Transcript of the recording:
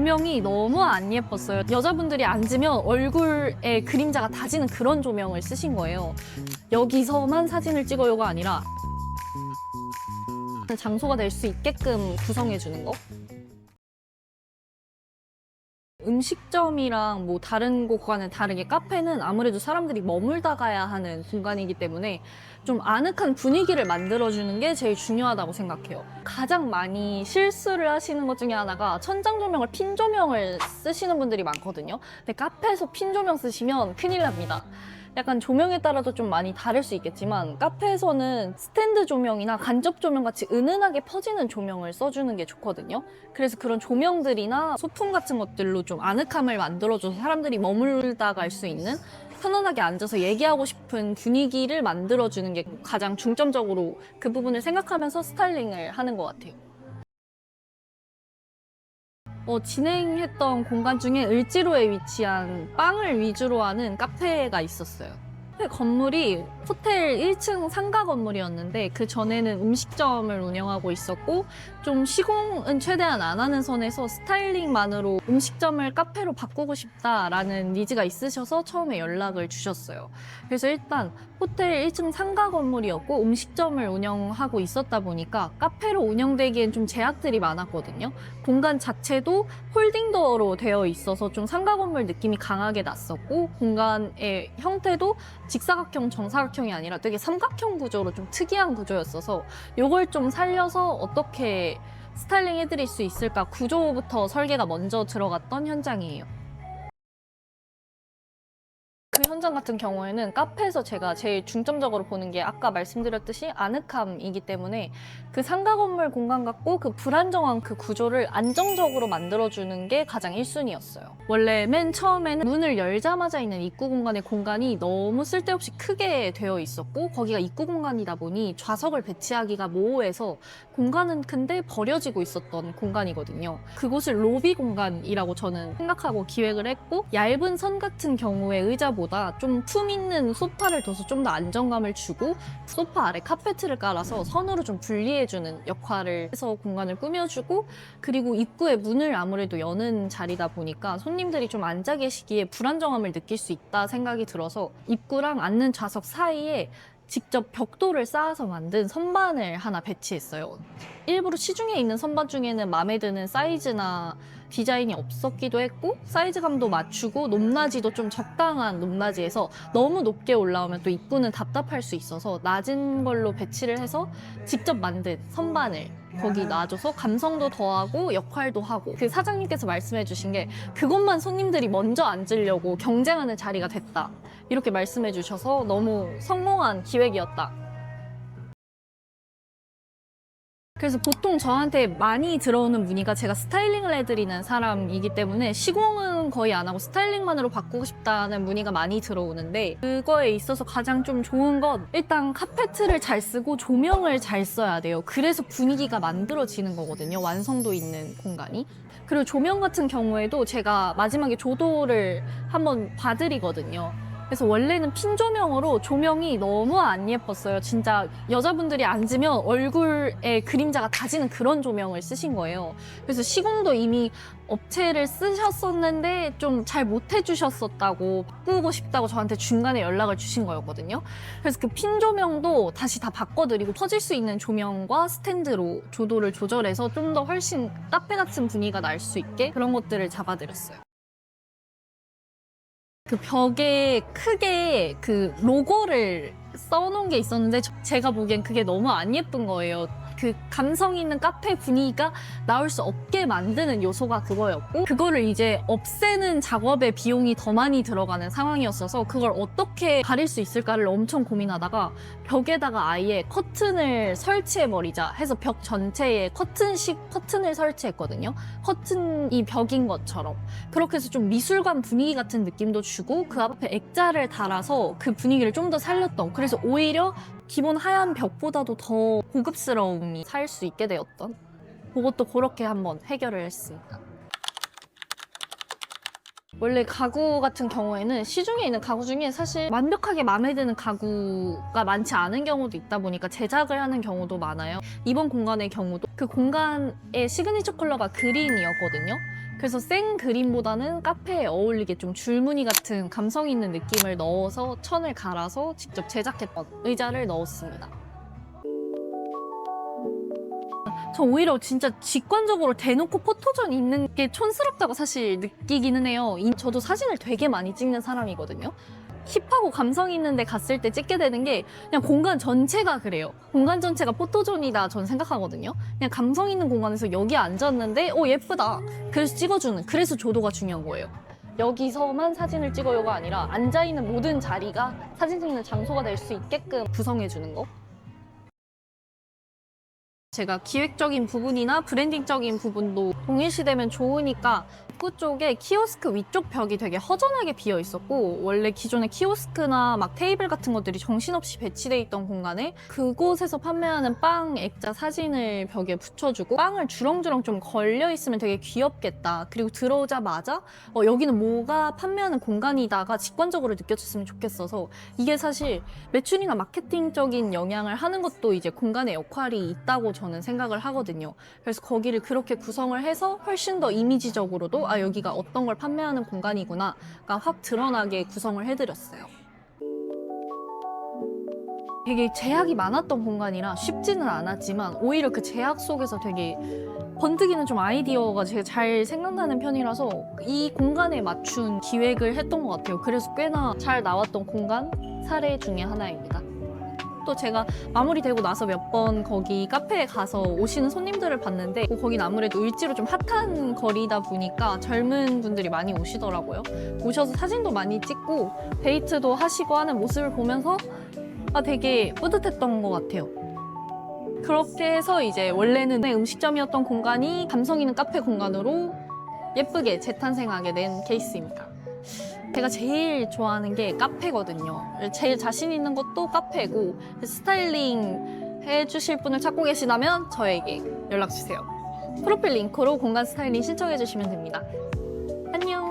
조명이 너무 안 예뻤어요. 여자분들이 앉으면 얼굴에 그림자가 다지는 그런 조명을 쓰신 거예요. 여기서만 사진을 찍어요가 아니라 장소가 될 수 있게끔 구성해 주는 거. 음식점이랑 뭐 다른 곳과는 다르게 카페는 아무래도 사람들이 머물다 가야 하는 공간이기 때문에 좀 아늑한 분위기를 만들어주는 게 제일 중요하다고 생각해요. 가장 많이 실수를 하시는 것 중에 하나가 천장 조명을 핀 조명을 쓰시는 분들이 많거든요. 근데 카페에서 핀 조명 쓰시면 큰일 납니다. 약간 조명에 따라도 좀 많이 다를 수 있겠지만 카페에서는 스탠드 조명이나 간접 조명 같이 은은하게 퍼지는 조명을 써주는 게 좋거든요. 그래서 그런 조명들이나 소품 같은 것들로 좀 아늑함을 만들어줘서 사람들이 머물다 갈 수 있는 편안하게 앉아서 얘기하고 싶은 분위기를 만들어주는 게 가장 중점적으로 그 부분을 생각하면서 스타일링을 하는 것 같아요. 진행했던 공간 중에 을지로에 위치한 빵을 위주로 하는 카페가 있었어요. 건물이 호텔 1층 상가 건물이었는데 그 전에는 음식점을 운영하고 있었고 좀 시공은 최대한 안 하는 선에서 스타일링만으로 음식점을 카페로 바꾸고 싶다라는 니즈가 있으셔서 처음에 연락을 주셨어요. 그래서 일단 호텔 1층 상가 건물이었고 음식점을 운영하고 있었다 보니까 카페로 운영되기엔 좀 제약들이 많았거든요. 공간 자체도 홀딩도어로 되어 있어서 좀 상가 건물 느낌이 강하게 났었고 공간의 형태도 직사각형, 정사각형이 아니라 되게 삼각형 구조로 좀 특이한 구조였어서 이걸 좀 살려서 어떻게 스타일링 해드릴 수 있을까 구조부터 설계가 먼저 들어갔던 현장이에요. 그 현장 같은 경우에는 카페에서 제가 제일 중점적으로 보는 게 아까 말씀드렸듯이 아늑함이기 때문에 그 상가 건물 공간 같고 그 불안정한 그 구조를 안정적으로 만들어주는 게 가장 1순위였어요. 원래 맨 처음에는 문을 열자마자 있는 입구 공간의 공간이 너무 쓸데없이 크게 되어 있었고 거기가 입구 공간이다 보니 좌석을 배치하기가 모호해서 공간은 큰데 버려지고 있었던 공간이거든요. 그곳을 로비 공간이라고 저는 생각하고 기획을 했고 얇은 선 같은 경우에 의자보다 좀 품 있는 소파를 둬서 좀 더 안정감을 주고 소파 아래 카페트를 깔아서 선으로 좀 분리해주는 역할을 해서 공간을 꾸며주고 그리고 입구에 문을 아무래도 여는 자리다 보니까 손님들이 좀 앉아 계시기에 불안정함을 느낄 수 있다 생각이 들어서 입구랑 앉는 좌석 사이에 직접 벽돌을 쌓아서 만든 선반을 하나 배치했어요. 일부러 시중에 있는 선반 중에는 마음에 드는 사이즈나 디자인이 없었기도 했고 사이즈감도 맞추고 높낮이도 좀 적당한 높낮이에서 너무 높게 올라오면 또 입구는 답답할 수 있어서 낮은 걸로 배치를 해서 직접 만든 선반을 거기 놔줘서 감성도 더하고 역할도 하고 그 사장님께서 말씀해 주신 게 그것만 손님들이 먼저 앉으려고 경쟁하는 자리가 됐다 이렇게 말씀해 주셔서 너무 성공한 기획이었다. 그래서 보통 저한테 많이 들어오는 문의가 제가 스타일링을 해드리는 사람이기 때문에 시공은 거의 안 하고 스타일링만으로 바꾸고 싶다는 문의가 많이 들어오는데 그거에 있어서 가장 좀 좋은 건 일단 카페트를 잘 쓰고 조명을 잘 써야 돼요. 그래서 분위기가 만들어지는 거거든요. 완성도 있는 공간이. 그리고 조명 같은 경우에도 제가 마지막에 조도를 한번 봐드리거든요. 그래서 원래는 핀 조명으로 조명이 너무 안 예뻤어요. 진짜 여자분들이 앉으면 얼굴에 그림자가 다지는 그런 조명을 쓰신 거예요. 그래서 시공도 이미 업체를 쓰셨었는데 좀 잘 못 해주셨었다고 바꾸고 싶다고 저한테 중간에 연락을 주신 거였거든요. 그래서 그 핀 조명도 다시 다 바꿔드리고 퍼질 수 있는 조명과 스탠드로 조도를 조절해서 좀 더 훨씬 카페 같은 분위기가 날 수 있게 그런 것들을 잡아드렸어요. 그 벽에 크게 그 로고를 써놓은 게 있었는데 제가 보기엔 그게 너무 안 예쁜 거예요. 그 감성 있는 카페 분위기가 나올 수 없게 만드는 요소가 그거였고 그거를 이제 없애는 작업에 비용이 더 많이 들어가는 상황이었어서 그걸 어떻게 가릴 수 있을까를 엄청 고민하다가 벽에다가 아예 커튼을 설치해버리자 해서 벽 전체에 커튼식 커튼을 설치했거든요. 커튼이 벽인 것처럼 그렇게 해서 좀 미술관 분위기 같은 느낌도 주고 그 앞에 액자를 달아서 그 분위기를 좀 더 살렸던 그래서 오히려 기본 하얀 벽보다도 더 고급스러움이 살 수 있게 되었던 그것도 그렇게 한번 해결을 했습니다. 원래 가구 같은 경우에는 시중에 있는 가구 중에 사실 완벽하게 마음에 드는 가구가 많지 않은 경우도 있다 보니까 제작을 하는 경우도 많아요. 이번 공간의 경우도 그 공간의 시그니처 컬러가 그린이었거든요. 그래서 생 그림보다는 카페에 어울리게 좀 줄무늬 같은 감성 있는 느낌을 넣어서 천을 갈아서 직접 제작했던 의자를 넣었습니다. 저 오히려 진짜 직관적으로 대놓고 포토존 있는 게 촌스럽다고 사실 느끼기는 해요. 저도 사진을 되게 많이 찍는 사람이거든요. 힙하고 감성 있는 데 갔을 때 찍게 되는 게 그냥 공간 전체가 그래요. 공간 전체가 포토존이다 전 생각하거든요. 그냥 감성 있는 공간에서 여기 앉았는데 예쁘다. 그래서 찍어주는, 그래서 조도가 중요한 거예요. 여기서만 사진을 찍어요가 아니라 앉아있는 모든 자리가 사진 찍는 장소가 될 수 있게끔 구성해주는 거. 제가 기획적인 부분이나 브랜딩적인 부분도 동일시되면 좋으니까 입구 쪽에 키오스크 위쪽 벽이 되게 허전하게 비어 있었고, 원래 기존의 키오스크나 막 테이블 같은 것들이 정신없이 배치돼 있던 공간에 그곳에서 판매하는 빵 액자 사진을 벽에 붙여주고 빵을 주렁주렁 좀 걸려 있으면 되게 귀엽겠다. 그리고 들어오자마자 여기는 뭐가 판매하는 공간이다가 직관적으로 느껴졌으면 좋겠어서, 이게 사실 매출이나 마케팅적인 영향을 하는 것도 이제 공간의 역할이 있다고 저는 생각을 하거든요. 그래서 거기를 그렇게 구성을 해서 훨씬 더 이미지적으로도 여기가 어떤 걸 판매하는 공간이구나가 확 드러나게 구성을 해드렸어요. 되게 제약이 많았던 공간이라 쉽지는 않았지만 오히려 그 제약 속에서 되게 번뜩이는 좀 아이디어가 제가 잘 생각나는 편이라서 이 공간에 맞춘 기획을 했던 것 같아요. 그래서 꽤나 잘 나왔던 공간 사례 중에 하나입니다. 또 제가 마무리되고 나서 몇 번 거기 카페에 가서 오시는 손님들을 봤는데, 거긴 아무래도 을지로 좀 핫한 거리다 보니까 젊은 분들이 많이 오시더라고요. 오셔서 사진도 많이 찍고 데이트도 하시고 하는 모습을 보면서 되게 뿌듯했던 것 같아요. 그렇게 해서 이제 원래는 음식점이었던 공간이 감성 있는 카페 공간으로 예쁘게 재탄생하게 된 케이스입니다. 제가 제일 좋아하는 게 카페거든요. 제일 자신 있는 것도 카페고, 스타일링 해주실 분을 찾고 계시다면 저에게 연락주세요. 프로필 링크로 공간 스타일링 신청해 주시면 됩니다. 안녕!